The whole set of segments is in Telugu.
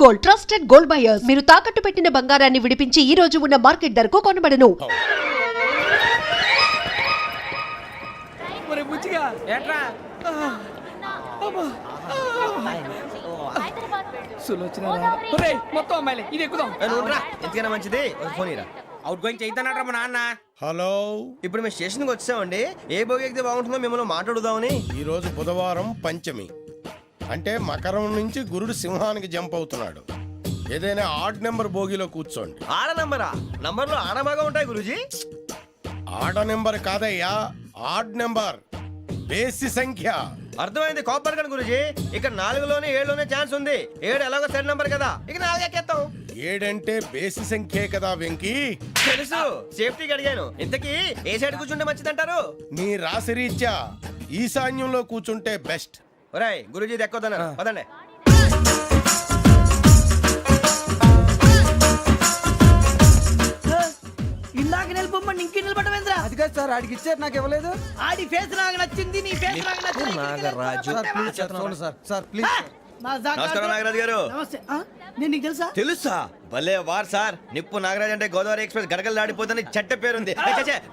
Gold, trusted gold buyers. మీరు తాకట్టు పెట్టిన బంగారాన్ని విడిపించి ఈ రోజు ఉన్న మార్కెట్ ధరకు కొనబడను. మొత్తం అమ్మాయిలే ఇది ఎక్కుదాం. ఎందుకైనా మంచిది ఫోన్ ఇరా. అవుట్ గోయింగ్ చేద్దానట మా నాన్న. హలో, ఇప్పుడు మేము స్టేషన్కి వచ్చామండి. ఏ బోగి ఎక్కితే బాగుంటుందో మిమ్మల్ని మాట్లాడుదామని. ఈరోజు బుధవారం పంచమి, అంటే మకరం నుంచి గురుడు సింహానికి జంప్ అవుతున్నాడు. ఏదైనా ఆడ్ నెంబర్ బోగిలో కూర్చోండి. ఆడ నంబరా? నంబర్లో ఆడ బాగా ఉంటాయి గురూజీ. ఆడ నెంబర్ కాదయ్యా, ఆడ్ నెంబర్, బేసి సంఖ్య. అర్థమైంది, కాపర్ కానీ గురూజీ. ఇక్కడ 4లోనే 7లోనే ఛాన్స్ ఉంది. 7 ఎలాగో సెడ్ నంబర్ కదా, ఇక 4 ఎక్కేస్తాం. 7 అంటే బేసి సంఖ్యే కదా వెంకీ. తెలుసు, సేఫ్టీకి అడిగాను. ఇంతకీ ఏ సైడ్ కూర్చుంటే మంచిదంటారు? నీ రాశి రీత్యా ఈశాన్యంలో కూర్చుంటే బెస్ట్. ఒరేయ్ గురూజీ దెక్కొద్దన్నారు, పదండి. ఇందాక నిలబొమ్మని ఇంకే నిలబడమేంద్రా? అది కాదు సార్, ఆడికి ఇచ్చారు నాకు ఇవ్వలేదు. ఆడి ఫేస్ నాకు నచ్చింది, నీ ఫేస్ నాకు నచ్చింది. నాగరాజు. Sir please. నమస్కారం నాగరాజు గారు. నమస్తే. నేను నీకు తెలుసా? తెలుసా? భలే వార్ సార్. నిప్పు నాగరాజ్ అంటే గోదావరి ఎక్స్ప్రెస్ గడగలు దాడిపోతుంది చెట్ట పేరుంది.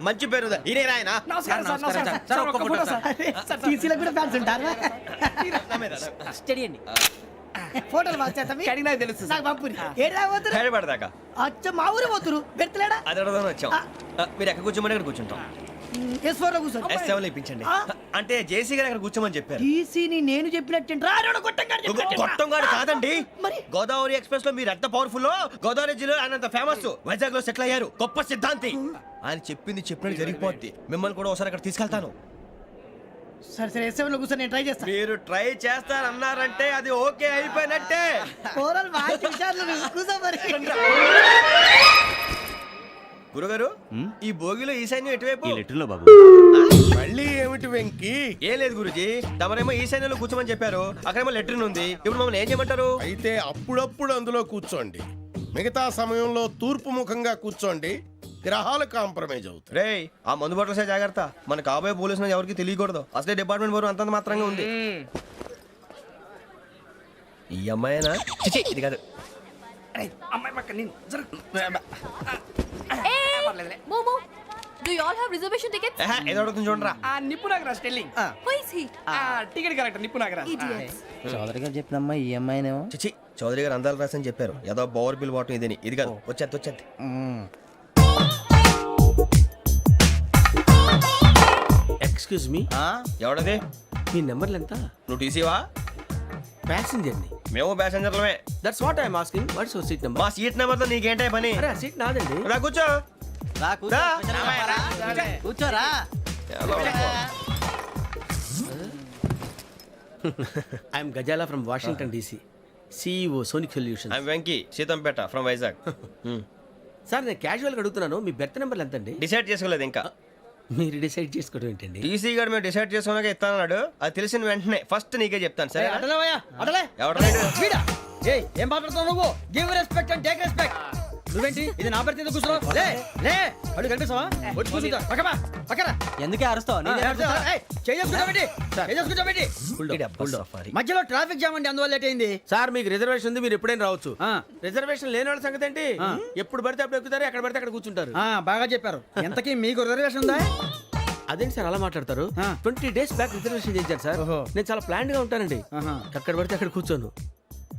మంచి పేరుంది. ఈయన ఆయన నమస్కారం సార్. నమస్కారం సార్. ఒక్క ఫోటో సార్. సార్ టీసీలో కూడా ఫ్యాన్స్ ఉంటారా? స్టడీ అండి. ఫోటోలు మార్చేస్తాం. కడిగి నాకు తెలుసు. నాకు పంపుని. ఏడా పోతురు? హైదరాబాద్ అచ్చ మా ఊరు పోతురు. పెడతలేడా? అది అడగదామని వచ్చాం. మీరు ఎక్కడ కూర్చోమని అక్కడ కూర్చుంటాం. S4 లో కూర్చో. S7 ఇప్పించండి. అంటే జేసీ గారు అక్కడ కూర్చోమని చెప్పారు. టీసీని నేను చెప్పినట్టు రాడు గొట్టంగాడు కాదండి. మరి గోదావరి ఎక్స్ప్రెస్ లో మీరు ఎంత పవర్ఫుల్. గోదావరి జిల్లా ఆయన ఫేమస్. వైజాగ్ లో సెటిల్ అయ్యారు. గొప్ప సిద్ధాంతి. ఆయన చెప్పింది చెప్పినట్టు జరిగిపోద్ది. మిమ్మల్ని కూడా ఒకసారి అక్కడ తీసుకెళ్తాను. సరే సరే S7 లో కూర్చో, నేను ట్రై చేస్తాను. మీరు ట్రై చేస్తారన్నారంటే అది ఓకే అయిపోయినట్టే. ఓవరాల్ వాయిస్ విషయాలు కూర్చో మరి. గురుగారు, ఈ భోగిలో ఈశాన్యం ఎటువైపు? మళ్ళీ ఏమిటి వెంకీ? ఏం లేదు గురుజీ, తమరేమో ఈశాన్యంలో కూర్చోమని చెప్పారు. అక్కడేమో లెట్రిన్ ఉంది. ఇప్పుడు మమ్మల్ని ఏం చేయమంటారు? అయితే అప్పుడప్పుడు అందులో కూర్చోండి. మిగతా సమయంలో తూర్పు ముఖంగా కూర్చోండి. గ్రహాలు కాంప్రమైజ్ అవుతాయి. రే, ఆ మందు బట్టలసే జాగ్రత్త. మన కాబోయే పోలీసులు ఎవరికి తెలియకూడదు. అసలే డిపార్ట్మెంట్ బోరు అంతంత మాత్రంగా ఉంది. ఈ అమ్మాయినా? చిచి, ఇది కాదు. అమ్మాయి పక్క నేను Momo, do you all have reservation tickets? ఏదో అడుగుతుంది చూడరా. ఆ నిప్పు Nagaraj telling. Who is he? Ticket correct నిప్పు నాగరాజ్. Idiots. చౌదరి గారు చెప్పినమ్మా ఈ అమ్మాయినేమో. చిచి, చౌదరి గారు అందాలు రాసని చెప్పారు. ఏదో బోర్ బిల్ వాటం ఇదని. ఇది కాదు, వచ్చేది. Excuse me, ఎవడది? మీ నెంబర్లు ఎంత? నువ్వు టీసీవా? ప్యాసింజర్ ని. మేము ప్యాసెంజర్లమే. That's what I'm asking. What's your seat number? మా సీట్ నెంబర్తో నీకేంటే పని? అరే ఆ సీట్ నాదండి. రా కూర్చో. రా. కూర్చోరా. I'm Ghazala from Washington DC, CEO Sonic Solutions. I'm Venky, Seethampeta from Vizag. Sir నేను క్యాజువల్గా అడుగుతున్నాను, మీ బెర్త్ నెంబర్లు ఎంత అండి? డిసైడ్ చేసుకోలేదు ఇంకా. మీరు డిసైడ్ చేసుకోవడం ఏంటండి? టీసీ గారు మేము డిసైడ్ చేసుకున్నాక ఇస్తానన్నాడు. అది తెలిసిన వెంటనే ఫస్ట్ నీకే చెప్తాను. సరే? అడలే ఎవడ ఏం మాట్లాడుతావు నువ్వు? Give respect and take respect. నువ్వేంటి ఇది నా పరిస్థితి కూర్చున్నావు? లే లే, అడుగు కనిపిస్తావా? వచ్చి కూర్చుంటా. పక్కరా. ఎందుకే అరుస్తావు? మధ్యలో ట్రాఫిక్ జామ్ అండి, అందువల్ల లేట్ అయింది. సార్ మీకు రిజర్వేషన్ ఉంది, మీరు ఎప్పుడైనా రావచ్చు. రిజర్వేషన్ లేని వాళ్ళ సంగతి ఏంటి? ఎప్పుడు పడితే అప్పుడు ఎక్కుతారు, ఎక్కడ పడితే అక్కడ కూర్చుంటారు. బాగా చెప్పారు. ఎంతకీ మీకు రిజర్వేషన్ ఉందా? అదేంటి సార్ అలా మాట్లాడతారు? 20 days బ్యాక్ రిజర్వేషన్ చేశారు సార్. నేను చాలా ప్లాన్డ్ గా ఉంటానండి. అక్కడ పడితే అక్కడ కూర్చోను.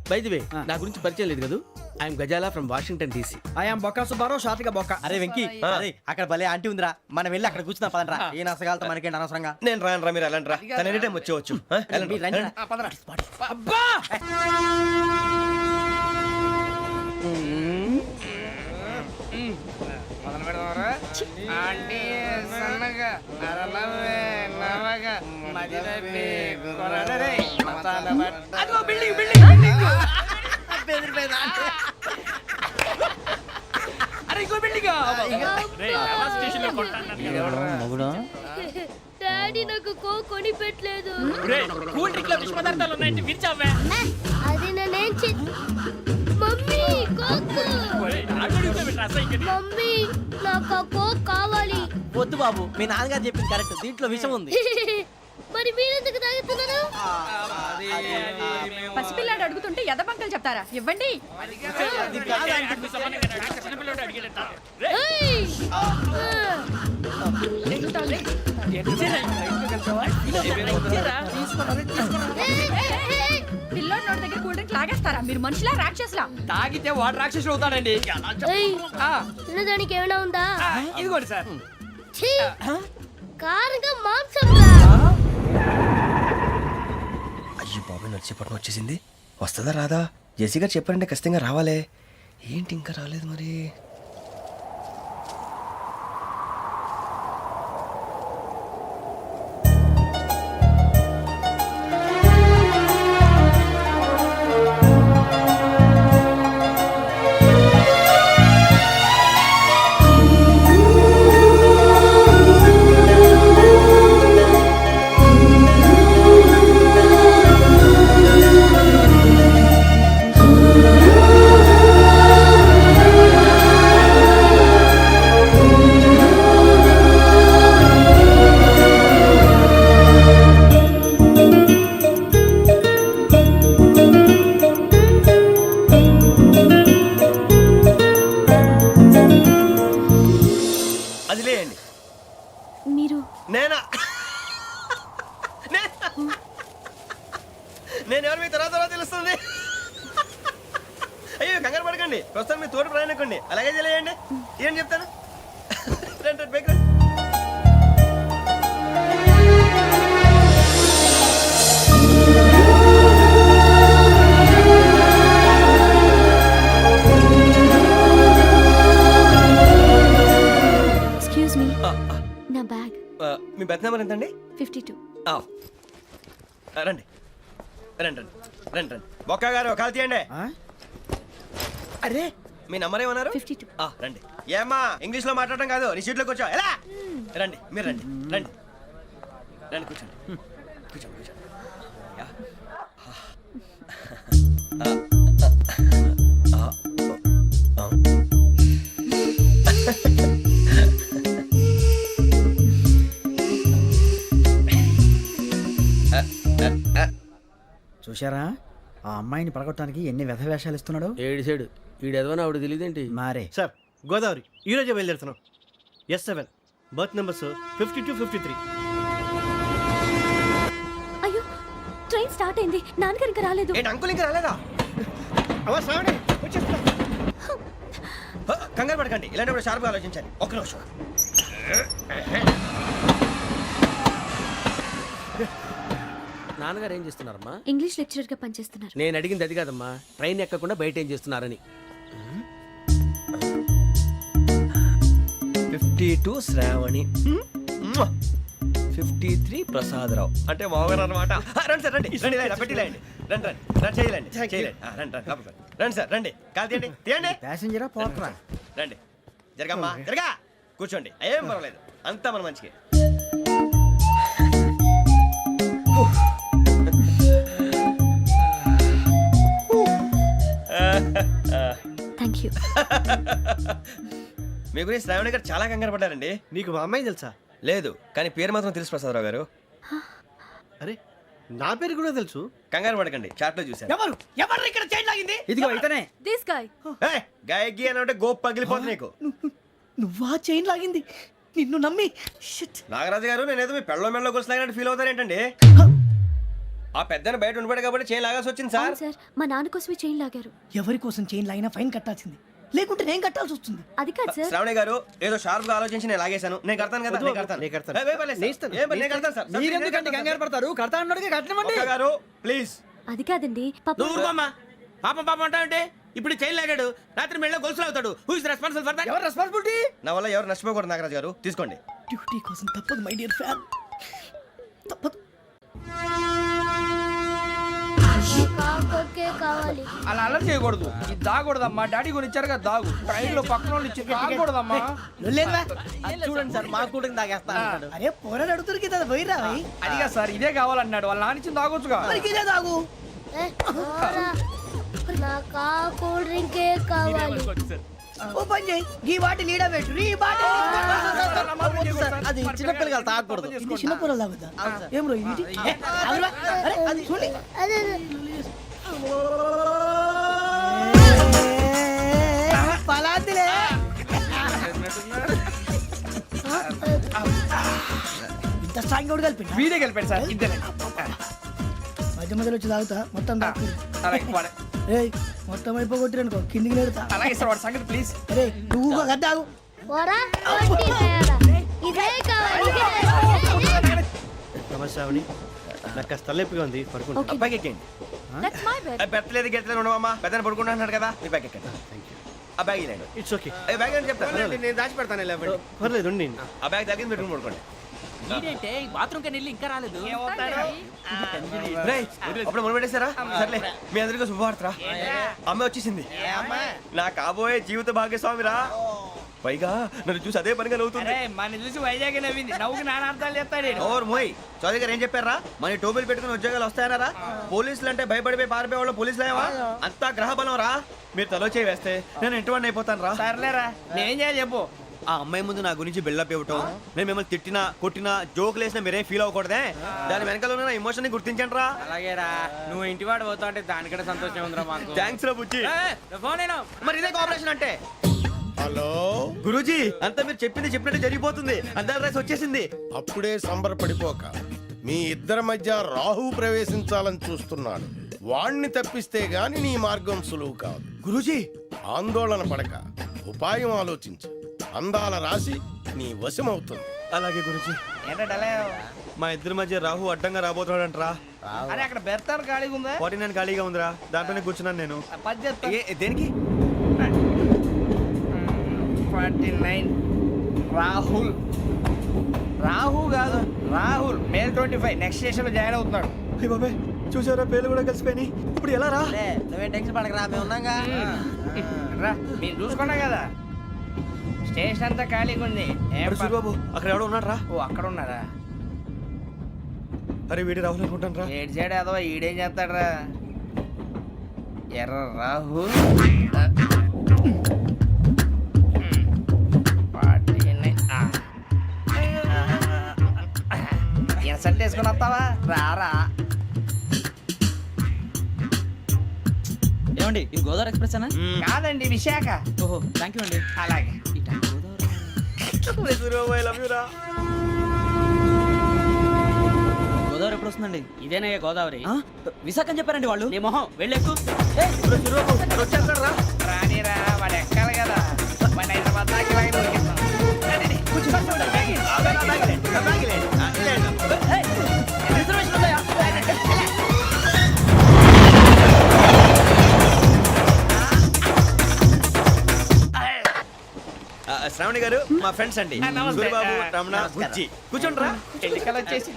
బై ది వే, నా గురించి పరిచయం లేదు కదా. I'm Ghazala from Washington DC. I'm Bokka Subbarao, షాతిక బొక్క. అరే వెంకీ, అక్కడ భలే ఆంటీ ఉందిరా, మనం వెళ్ళి అక్కడ కూర్చున్నా పదనరా. ఏ నసగాలతో మనకేంటి అనవసరంగా. నేను రాను రా, మీరు వెళ్ళండి రా. తన ఎనీ టైం వచ్చేవచ్చు. అబ్బా మొదలు పెడదామరా? ఆంటీ సన్నగా నరలవే నవగా మదిరపే కొరడరే మతాల బట్ట. అదిగో బిల్డింగ్ బిల్డింగ్ బిల్డింగ్. అరే ఇంకో బిల్డింగ్. డాడీ నాకు కోక్ కొని పెట్టలేదు. కూల్ డ్రింక్ లో విష పదార్థాలు ఉన్నాయంటే విరిచావే. అది నేనేం మమ్మీ కోక్. మమ్మీ నాకు కోక్ కావాలి. వద్దు బాబు, మీ నాన్నగారు చెప్పింది కరెక్ట్, దీంట్లో విషయం ఉంది. మా మరి మీరెందుకు తాగుతున్నారు? పసిపిల్లాడు అడుగుతుంటే ఎదబంకలు చెప్తారా? ఇవ్వండి. ఏయ్! పిల్లోడి నోటి దగ్గర కూల్ డ్రింక్ లాగేస్తారా? మీరు మనుషులా రాక్షసులా? తాగితే వాడు రాక్షసుడు అవుతాడండి. ఏయ్! ఆ, తినడానికి ఏమైనా ఉందా? ఇదిగోండి సార్. ఛీ! కారంగా మాంసం రా. అయ్యి బాబాయ్ నడిచేపట్నం వచ్చేసింది. వస్తుందా రాదా? జెసి గారు చెప్పారంటే ఖచ్చితంగా రావాలే. ఏంటి ఇంకా రాలేదు మరి? అది లేయండి. మీరు నేనా? నేను ఎవరు మీ తర్వాత తెలుస్తుంది. అయ్యో కంగారు పడకండి, ప్రస్తుతం మీ తోటి ప్రయాణకండి. అలాగే తెలియండి. ఏం చెప్తాను. రండి బైక్ రండి. ఎక్స్క్యూజ్ మీ, నా బ్యాగ్. మీ బెత్ నెంబర్ ఎంతండి? 52. రండి రండి రండి రండి రండి. బొక్క గారు కాల్ తీయండి. అరే మీ నంబర్ ఏమన్నారు? 52. రండి. ఏమ్మా ఇంగ్లీష్ లో మాట్లాడడం కాదు, నీ సీట్లో కూర్చో. ఎలా రండి, మీరు రండి రండి రండి కూర్చోండి కూర్చోండి కూర్చోండి. యా. చూశారా ఆ అమ్మాయిని పడగొట్టడానికి ఎన్ని వ్యధ వేషాలు ఇస్తున్నాడు. ఏడు సైడు ఈడు ఎదవని ఆవిడ తెలియదేంటి? మారే సార్ గోదావరి ఈరోజే బయలుదేరుతున్నాం. S7 berth numbers 52, 53. అయ్యో, ట్రైన్ స్టార్ట్ అయింది. నాన్నగారు ఇంకా రాలేదు. ఏంటి అంకుల్ ఇంకా రాలేదా? కంగారు పడకండి, ఇలాంటప్పుడు షార్ప్గా ఆలోచించాలి. ఒక్క నిమిషం. నాన్నగారు ఏం చేస్తున్నారమ్మా? ఇంగ్లీష్ లెక్చరర్ గా పనిచేస్తున్నారు. నేను అడిగింది అది కాదమ్మా, ట్రైన్ ఎక్కకుండా బయట ఏం చేస్తున్నారని. 52 శ్రావణి, 53 ప్రసాదరావు అంటే మామగారు అనమాట. రండి సార్ రండి రండి రండి పెట్టి రండి రండి రండి రండి చేయలేండి చేయలేండి. రండి రండి లోపలికి రండి. రండి సార్ రండి. కాల్ తీయండి తీయండి. ప్యాసింజరా పోట్రా. రండి జరగమ్మా జరగా కూర్చోండి. ఏం పర్వాలేదు, అంతా మన మంచికి. Thank you. మీ గురించి శ్రావణి గారు చాలా కంగారు పడ్డారండి. నీకు మా అమ్మాయి తెలుసా? లేదు, కానీ పేరు మాత్రం తెలుసు ప్రసాదరావు గారు. అరే నా పేరు కూడా తెలుసు. కంగారు పడకండి, చాట్ లో చూశాను. ఎవరు ఎవరు ఇక్కడ చైన్ లాగింది? ఇదిగో ఇతనే. This guy. గాయకి అని అంటే గోప్ పగిలిపోతుంది నీకు. నువ్వా చైన్ లాగింది? నిన్ను నమ్మి షిట్. నాగరాజు గారు నేనేదో మీ పెళ్ళ మెళ్ళలో గురిసిలాగినట్టు ఫీల్ అవుతారేంటండి? ఆ పెద్దని బయట ఉండిపోయాడు కాబట్టి చైన్ లాగాల్సి వచ్చింది సార్. అవును సార్, మా నాన్న కోసమే చైన్ లాగారు. ఎవరి కోసం చైన్ లాగినా ఫైన్ కట్టాల్సింది, లేకుంటే నేను కట్టాల్సి వస్తుంది. అది కాదు సార్. శ్రావణి గారు ఏదో షార్ప్ గా ఆలోచించి నేను లాగేశాను. నేను కడతాను కదా, నేను కడతాను. నేను కడతాను సార్. మీరెందుకంటే కంగారు పడతారు? కడతా అన్నాడుగా కట్టమండి. ఒక్క గారు ప్లీజ్. అది కాదండి పాప. నువ్వు ఊరుకోమ్మా. పాపం పాపం అంటావంటే ఇప్పుడు చైన్ లాగాడు, రాత్రి మెళ్ళ గొలుసులు అవుతాడు. Who is responsible for that? ఎవరు రెస్పాన్సిబిలిటీ? నా వల్ల ఎవరు నష్టపోకూడదు నాగరాజు గారు, తీసుకోండి. డ్యూటీ కోసం తప్పదు మై డియర్ ఫ్యాన్, తప్పదు. కావాలి. అలా అలర్ చేయకూడదు. ఇది దాగకూడదమ్మా. డాడీ కొని ఇచ్చారు కదా దాగు. ట్రైన్ లో పక్కన వాళ్ళు ఇచ్చి దాగకూడదమ్మా. చూడండి సార్, మా కూడా తాగేస్తా అంటాడు. అరే పోరాడు అడుగుతారు కదా పోయిరా. అదిగా సార్ ఇదే కావాలన్నాడు. వాళ్ళ నానిచ్చింది తాగొచ్చుగా. ఇదే తాగు. నాకు కూల్ డ్రింకే కావాలి. ఓ పని చేయి ఈ బాటిల్ లీడ పెట్టు ఈ బాటిల్ అది చిన్నపిల్లలు తాగకూడదు. ఇది చిన్న పొరలు తాగుతా ఏం రో ఇది అరే అది చూడి పలాతిలే ఇంత స్ట్రాంగ్ కూడా కలిపి వీడే గెలిపాడు సార్ ఇద్దరే మధ్య మధ్యలో వచ్చి తాగుతా మొత్తం తాగు అలాగే వాడు. ఏయ్ మొత్తం అయిపోగొట్టిరనుకో కిందికి నేడుతా అలాగే సార్ వాడు సంగతి ప్లీజ్. అరే నువ్వు కదా తాగు నమస్తే ఆవిడ. నాకు కాస్త తలెప్పిగా ఉంది, పడుకుంటా. బ్యాగ్ ఎక్కండి. That's my bed. పెట్టలేదు గెట్టలేదు ఉండవమ్మా పెద్దని పడుకుంటున్నాడు కదా మీ బ్యాగ్ ఎక్కండి. ఆ బ్యాగ్ ఇలాండి ఇట్స్ ఓకే. బ్యాగ్ అని చెప్తాను నేను దాచి పెడతాను లేవండి. పర్లేదు ఉండి. ఆ బ్యాగ్ తగ్గింది పెట్టుకుని పడుకోండి. రేయ్, అప్పుడు మొదలు పెట్టేశారా? సర్లే మీ అందరికీ శుభవార్తరా. అమ్మ వచ్చేసింది. నా కాబోయే జీవిత భాగ్యస్వామిరా. పైగా నన్ను చూసి అదే పనిగా నవ్వుతుంది. మన చూసి వైజాగ్ నవ్వింది నవ్వుకి నాన్న అర్థాలు చెప్తాడు ఓర్ మోయ్ చౌదరి గారు ఏం చెప్పారా? మన టోబీలు పెట్టుకుని ఉద్యోగాలు వస్తాయనరా? పోలీసులు అంటే భయపడిపోయి పారిపోయే వాళ్ళు పోలీసులు ఏవా? అంతా గ్రహ బలం రా. మీరు తలో చేయి వేస్తే నేను ఇంటివాడిని అయిపోతాను రా. సర్లేరా నేనేం చేయాలి చెప్పు. ఆ అమ్మాయి ముందు నా గురించి బిల్డప్ ఇవ్వటం, నేను మిమ్మల్ని తిట్టినా కొట్టినా జోకులు వేసినా మీరేం ఫీల్ అవ్వకూడదే. దాని వెనకాల ఉన్న ఎమోషన్ ని గుర్తించండి రా. అలాగేరా నువ్వు ఇంటి వాడు పోతా అంటే దానికంటే సంతోషం ఉందిరా మాకు. థ్యాంక్స్ రా బుజ్జి. ఫోన్ అయినా మరి ఇదే కోఆపరేషన్ అంటే. హలో, గురూజీ అంతా మీరు చెప్పింది చెప్పినట్టు జరిగిపోతుంది. అందాల రైస్ వచ్చేసింది. అప్పుడే సంబరపడిపోక మీ ఇద్దరి మధ్య రాహు ప్రవేశించాలని చూస్తున్నాడు. వాణ్ణి తప్పిస్తే గాని నీ మార్గం సులువు కాదు. గురూజీ ఆందోళన పడక ఉపాయం ఆలోచించు. అందాల రాశి నీ వశమవుతుంది. అలాగే గురూజీ. ఏంటంటే మా ఇద్దరి మధ్య రాహు అడ్డంగా రాబోతున్నాడంట్రా. అరే అక్కడ బెర్తాను ఖాళీగా ఉందా? 49 ఖాళీగా ఉందిరా, దాంట్లోనే కూర్చున్నాను నేను. పది చెప్తా. దేనికి? 49 రాహుల్. రాహు కాదు రాహుల్. మే 25 నెక్స్ట్ స్టేషన్ లో జాయిన్ అవుతున్నాడు. అయ్య బాబాయ్, చూసారా పేర్లు కూడా కలిసిపోయినాయి. ఇప్పుడు ఎలా రా? నువ్వేం టెన్షన్ పడకరా, మేము ఉన్నాగా. రా మీరు చూసుకున్నా కదా స్టేషన్ అంతా ఖాళీగా ఉంది. ఏం అరే సూరిబాబు, అక్కడ ఎవడో ఉన్నాడు రా. ఓ అక్కడ ఉన్నారా? అరే వీడి రాహుల్ అనుకుంటాను రా. ఏడు సైడ్ అదో ఈడేం చేస్తాడరా? ఎర్ర రాహు సెట్ వేసుకుని వస్తావా? రారా. ఏమండి ఇది గోదావరి ఎక్స్ప్రెస్ అనా? కాదండి విశాఖ. ఓహో థ్యాంక్ యూ అండి. అలాగే సూరిబాబు, I love you రా. గోదావరి ఎప్పుడు వస్తుందండి? ఇదేనయ్యా గోదావరి. విశాఖ అని చెప్పారండి వాళ్ళు. నీ మొహం వెళ్ళెక్కు. సూరిబాబు, అక్కడ వచ్చేస్తాడు రా. రానిరా వాడు ఎక్కాలి కదా. వాడిని హైదరాబాద్ దాకా ఇలాగే దొరికిస్తాం. రండి, కూర్చోండి. రిజర్వేషన్ ఉన్నాయా? శ్రావణి గారు మా ఫ్రెండ్స్ అండి. నమస్తే. సూరిబాబు, రమణ, బుజ్జి. కూర్చోండి రా. ఎన్నికలు వచ్చేసి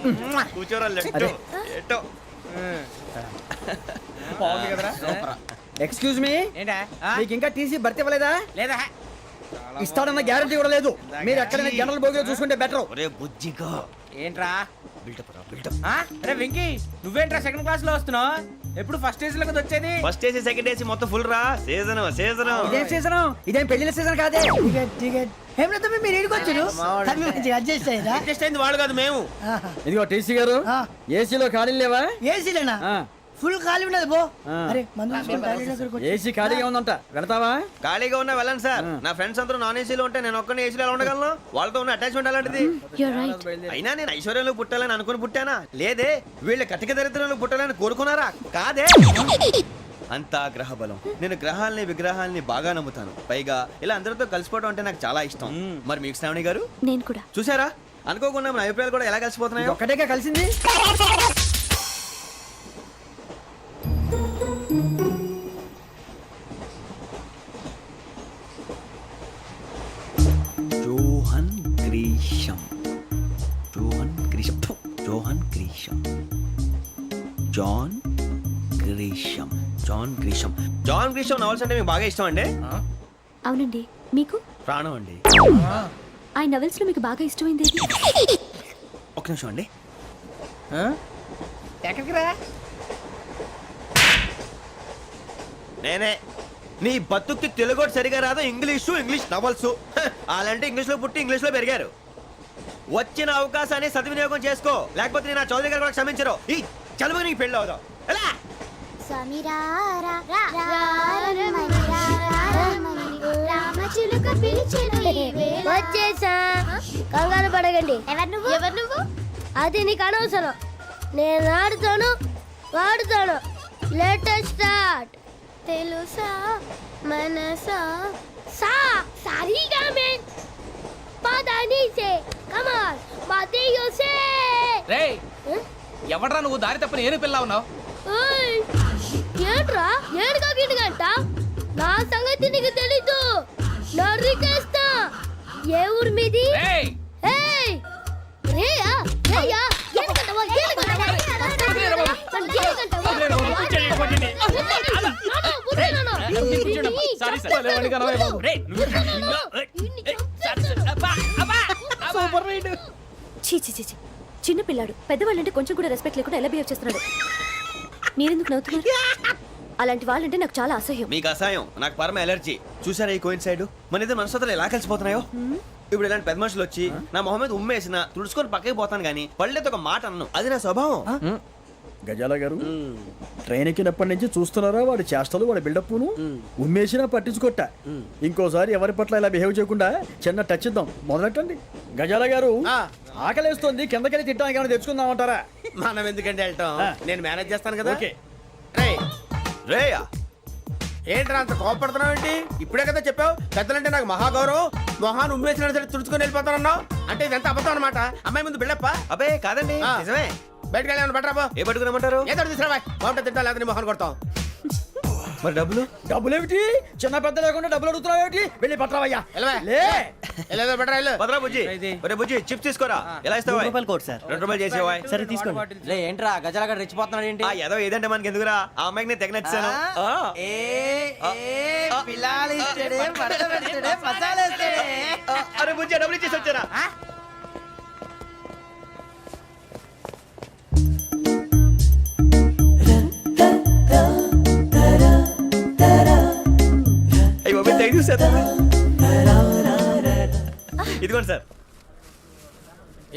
కూర్చోరా. లెట్టో ఎట్టో. బాగుంది కదరా? ఎక్స్క్యూజ్ మీ, ఏంటా? మీకు ఇంకా టీసీ భర్తీ ఇవ్వలేదా? లేదా ఇస్తాడన్న గ్యారంటీ కూడా లేదు. మీరు ఎక్కడైనా జనరల్ బోగిలో చూసుకుంటే బెటర్. ఒరే బుజ్జిగా ఏంట్రా? బిల్డప్ రా, బిల్డప్. అరే వెంకీ నువ్వేంట్రా సెకండ్ క్లాస్ లో వస్తున్నావు? ఎప్పుడు ఫస్ట్ ఏజ్ లో కదా వచ్చేది? ఫస్ట్ ఏసీ సెకండ్ ఏసీ మొత్తం ఫుల్ రా. సీజన్ ఇదేం సీజన్? ఇదేం పెళ్లిన సీజన్ కాదే. టికెట్ టికెట్ ఏం లేదు తమ్మి, మీరు ఇడికొచ్చారు అడ్జస్ట్ అయ్యారా? అడ్జస్ట్ అయింది వాళ్ళు కాదు మేము. ఇదిగో టీసీ గారు, ఆ. ఏసీలో ఖాళీలు లేవా? ఏసీలేనా? ఆ. ఫుల్ ఖాళీ ఉన్నది పో. ఆ. అరే మందు తీసుకొని టాయిలెట్ దగ్గరకు వచ్చి. ఏసీ ఖాళీగా ఉందంట, వెళతావా? ఖాళీగా ఉన్నా వెళ్ళండి సార్. నా ఫ్రెండ్స్ అందరూ నాన్ ఏసీలో ఉంటే నేను ఒక్కనే ఏసీలో ఎలా ఉండగలను? వాళ్ళతో ఉన్న అటాచ్మెంట్ అలాంటిది. You're right. అయినా నేను ఐశ్వర్యంలో పుట్టాలని అనుకుని పుట్టానా? లేదే. వీళ్ళ కటిక దరిద్రంలో పుట్టాలని కోరుకున్నారా? కాదే. అంతా గ్రహ బలం. నేను గ్రహాలని విగ్రహాలని బాగా నమ్ముతాను. పైగా ఇలా అందరితో కలిసిపోవడం అంటే నాకు చాలా ఇష్టం. మరి మీకు శ్రావణి గారు నేను కూడా. చూసారా? అనుకోకుండా మన అభిప్రాయాలు కూడా ఎలా కలిసిపోతున్నాయో. ఒక్కటేగా కలిసింది. Johan Grisham. Johan Grisham. Johan Grisham. John Grisham. John Grisham. John Grisham novels అంటే మీకు బాగా ఇష్టం అండి? అవునండి. మీకు? ప్రాణం అండి. ఆ నవెల్స్ లో మీకు బాగా ఇష్టమైంది ఏది? ఒక నిమిషం అండి. ఎక్కడికి రా? నేనే నీ బతుక్కి తెలుగు ఒకటి సరిగా రాదు, ఇంగ్లీష్ నవల్స్. అలాంటి ఇంగ్లీష్ లో పుట్టి ఇంగ్లీష్ లో పెరిగారు. వచ్చిన అవకాశాన్ని సద్వినియోగం చేసుకో, లేకపోతే నేను ఆ చౌదరి గారు కూడా క్షమించరు. ఈ చదువు నీకు పెళ్ళి అవుదాం. ఎలా వచ్చేసా, కంగారు పడగండి. ఎవరు నువ్వు? అది నీకు అనవసరం. నేను ఆడుతాను, వాడుతాను. Latest start. తెలుసా మనసా సా సారీగా మే పదాని సే కమాన్ బాతియో సే. రేయ్ ఎవడ్రా నువ్వు దారి తప్పని ఏను పిల్ల ఉన్నావు? ఓయ్ ఏంట్రా ఏడుగా గిడుగంట? నా సంగతి నీకు తెలీదు. నరికేస్తా. ఏ ఊరు మీది? రేయ్ ఏయ్ రేయా రేయా ఏడుగంటవా ఏడుగంటవా సారీ సార్. Super ride. చీ చీ చీ చీ. చిన్న పిల్లాడు పెద్దవాళ్ళంటే కొంచెం కూడా రెస్పెక్ట్ లేకుండా ఎలా బిహేవ్ చేస్తున్నాడు. మీరెందుకు నవ్వుతున్నారు? అలాంటి వాళ్ళంటే నాకు చాలా అసహ్యం. మీకు అసహాయం, నాకు పరమ ఎలర్జీ. చూసారా ఈ కోయిన్సైడ్? మన ఇద్దరు మనస్తత్వాలు ఎలా కలిసిపోతున్నాయో. ఇప్పుడు ఇలాంటి పెద్ద మనుషులు వచ్చి నా మొహం మీద ఉమ్మేసిన తుడుచుకొని పక్కకి పోతాను కానీ పళ్ళేతో ఒక మాట అన్ను. అది నా స్వభావం. గజాల గారు ట్రైన్ ఎక్కినప్పటి నుంచి చూస్తున్నారా వాడి చేష్టలు, వాడి బిల్డప్ను. ఉమ్మేసినా పట్టించుకోట. ఇంకోసారి ఎవరి పట్ల ఇలా బిహేవ్ చేయకుండా చిన్న టచ్ ఇద్దాం. మొదలెట్టండి. గజాల గారు ఆకలేస్తోంది, కిందకెళ్ళి తిట్టడానికి ఏమైనా తెచ్చుకుందామంటారా? మనం ఎందుకంటే వెళ్తాం, నేను మేనేజ్ చేస్తాను కదా. ఓకే. రేయా ఏంట్రా అంత కోపడుతున్నావు ఏంటి? ఇప్పుడే కదా చెప్పావు పెద్దలంటే నాకు మహాగౌరవం, మొహాన్ని ఉమ్మేసిన సరే తుడుచుకొని వెళ్ళిపోతానన్నావు. అంటే ఇదంతా అబద్ధం అనమాట. అమ్మాయి ముందు బిల్డప్ప. అబ్బే కాదండి, ఆ. నిజమే. బయటకు వెళ్ళాను బట్రాబో. ఏ పట్టుకురమ్మంటారు? ఏదో తీసుకురా బాగుంటుంది తింటా, లేదా నీ మొహాన్ని కొడతాం. మరి డబ్బులు? డబ్బులేమిటి? చిన్న పెద్ద లేకుండా డబ్బులు అడుగుతున్నావు ఏమిటి? వెళ్ళి పట్టరావయ్యా. వెళ్ళవా? లే వెళ్ళేదో బట్రా వెళ్ళు. భద్రా బుజ్జి, ఒరే బుజ్జి చిప్స్ తీసుకోరా. ఎలా ఇస్తావా? Court sir. 2 రూపాయలు చేసేవా? సరే తీసుకోండి. లే ఏంట్రా గజాల గారు రెచ్చిపోతున్నాడు ఏంటి? ఆ ఏదో ఏదంటే మనకి ఎందుకురా, ఆ అమ్మాయికి నేను తెగ నచ్చాను. అరే బుజ్జి డబ్బులు ఇచ్చేసి వచ్చారా? అయ్యో తెగ చూసేస్తా. ఇదిగోండి సార్.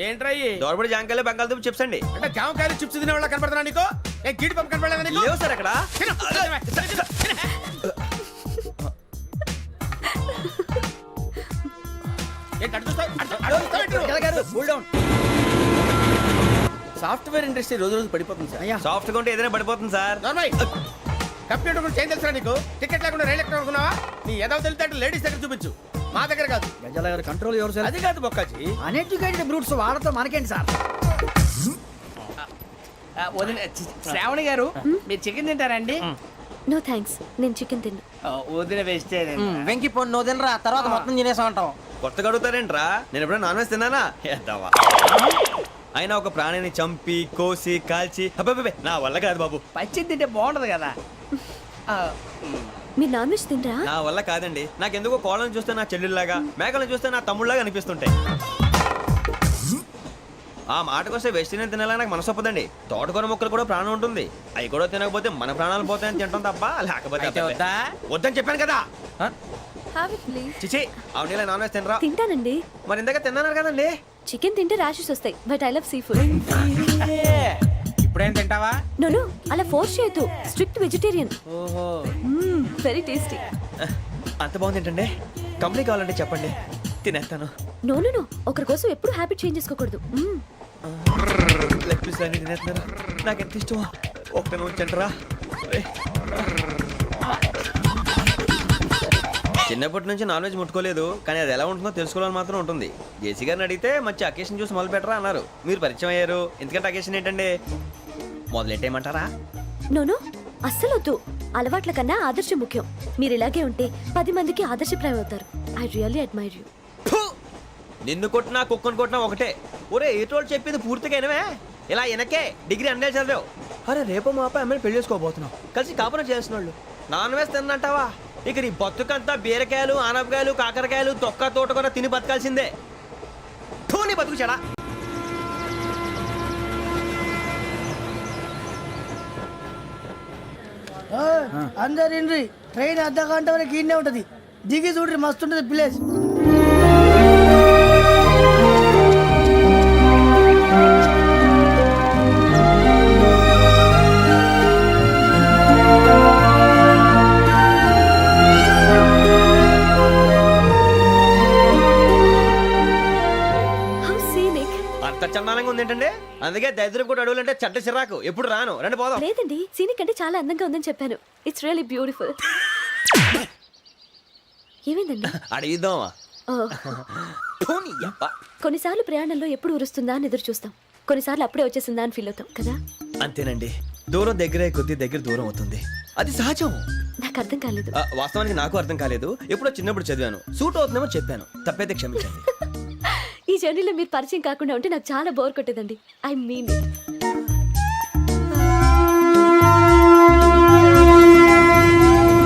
ఏంట్రా ఇయి? దోరబడి జాంకాయలు బంగాళదుంప చిప్స్ అండి. అంటే జామకాయలు చిప్స్ తినే వాళ్ళ కనపడుతున్నా నీకు? ఏ గీడి పంపు కనపడలేదా నీకు? లేవు సార్ అక్కడ. తిను, తిను, తిను. ఏంటి అటు చూస్తావు? అటు చూస్తావు ఏంటి నువ్వు? సాఫ్ట్వేర్ ఇండస్ట్రీ రోజు రోజు పడిపోతుంది సార్. సాఫ్ట్ గా ఉంటే ఏదైనా పడిపోతుంది సార్. నార్మల్. కంప్యూటర్ గురించి ఏం తెలుసా నీకు? టికెట్ లేకుండా రైలు ఎక్కడ అనుకున్నావా? నీ ఏదో తెలితే లేడీస్ దగ్గర చూపించు, మా దగ్గర కాదు. గజాల గారు కంట్రోల్ ఎవరు సార్? అది కాదు బొక్కాజీ. అన్ఎడ్యుకేటెడ్ బ్రూట్స్ వాడతాం మనకేంటి సార్? శ్రావణి గారు మీరు చికెన్ తింటారండి? నో థ్యాంక్స్, నేను చికెన్ తిన్ను. వదిన వేస్తే వెంకి పొన్ను నువ్వు తినరా, తర్వాత మొత్తం తినేసా ఉంటాం. కొత్తగా అడుగుతారేంట్రా? నేను ఎప్పుడైనా నాన్ వెజ్ తిన్నానా? ఎద్దావా. అయినా ఒక ప్రాణిని చంపి కోసి కాల్చి అబ్బబ్బే నా వల్ల కాదు బాబు. పచ్చి తింటే బాగుంటది కదా. మీరు నాన్ వెజ్ తినరా? నా వల్ల కాదండి. నాకెందుకో కోళ్ళని చూస్తే నా చెల్లెళ్ళలాగా, మేకలను చూస్తే నా తమ్ముళ్ళలాగా అనిపిస్తుంటాయి. ఆ మాటకొస్తే వెస్టిరియన్ తినాలని నాకు మనసు ఒప్పదండి. తోటకూర మొక్కలు కూడా ప్రాణం ఉంటుంది. అవి కూడా తినకపోతే మన ప్రాణాలు పోతాయని తింటాం తప్ప లేకపోతే వద్దా? వద్దని చెప్పాను కదా. Have it please. చిచి అవునీ నాన్ వెజ్ తినరా? తింటానండి. మరి ఇందాక తిన్నాను కదండి. చికెన్ తింటే ర్యాషెస్ వస్తాయి, but I love sea food. ఇప్పుడేం తింటావా? నో అలా ఫోర్స్ చేయొద్దు. Strict vegetarian. ఓహో వెరీ టేస్టీ. అంత బాగుంది ఏంటండి? కంపెనీ కావాలంటే చెప్పండి, తినేస్తాను. నో ఒకరి కోసం ఎప్పుడు హ్యాబిట్ చేంజ్ చేసుకోకూడదు. లెగ్ పీస్ అన్ని తినేస్తున్నారు. నాకు ఎంత ఇష్టమో. ఒకటే ఉంచండిరా. చిన్నప్పటి నుంచి నాన్ వెజ్ ముట్టుకోలేదు, కానీ అది ఎలా ఉంటుందో తెలుసుకోవాలని మాత్రం ఉంటుంది. జేసీ గారిని అడిగితే మంచి అకేషన్ చూసి మొదలు పెట్టరా అన్నారు. మీరు పరిచయం అయ్యారు, ఎందుకంటే అకేషన్ ఏంటండి? మొదలెట్టేయమంటారా? నో అస్సలు వద్దు. అలవాట్ల కన్నా ఆదర్శం ముఖ్యం. మీరు ఇలాగే ఉంటే 10 మందికి ఆదర్శప్రాయం అవుతారు. I really admire you. నిన్ను కొట్టినా కుక్కను కొట్టినా ఒకటే. ఒరే ఏటోళ్ళు చెప్పింది పూర్తిగా వినవే. ఇలా వెనకే డిగ్రీ అన్నే చదివావు. అరే రేపు మా అబ్బాయి అమ్మాయిని పెళ్లి చేసుకోబోతున్నావు, కలిసి కాపురం చేసిన వాళ్ళు నాన్ వెజ్ తిన్నంటావా? ఇక నీ బతుకంతా బీరకాయలు, ఆనపకాయలు, కాకరకాయలు, తొక్క తోట కూడా తిని బతకాల్సిందే. నీ బతుకు చెడా. అందరు ట్రైన్ అర్ధ గంట వరకు ఇన్నే ఉంటది దిగి చూడ్రి మస్తు ఉంటది ప్లేస్. How scenic. అంత చందానంగా ఉంది ఏంటండి? అందుకే దరిద్రం కూడా అడవులు అంటే చెడ్డ చిరాకు. ఎప్పుడు రాను, రండి పోదాం. లేదండి, సీనిక్ అంటే చాలా అందంగా ఉందని చెప్పాను. It's really beautiful. ఏమైందండి? అడిగిద్దామా? ఓ, పోనీ యబ్బా. కొన్నిసార్లు ప్రయాణంలో ఎప్పుడు ఉరుస్తుందా అని ఎదురు చూస్తాం, కొన్నిసార్లు అప్పుడే వచ్చేసిందా అని ఫీల్ అవుతాం కదా. అంతేనండి, దూరం దగ్గరే కొద్ది దగ్గర దూరం అవుతుంది, అది సహజం. నాకు అర్థం కాలేదు. వాస్తవానికి నాకు అర్థం కాలేదు, ఎప్పుడో చిన్నప్పుడు చదివాను. సూట్ అవుతుందేమో చెప్పాను, తప్పైతే క్షమించండి. ఈ జర్నీలో మీరు పరిచయం కాకుండా ఉంటే నాకు చాలా బోర్ కొట్టేదండి. I mean it.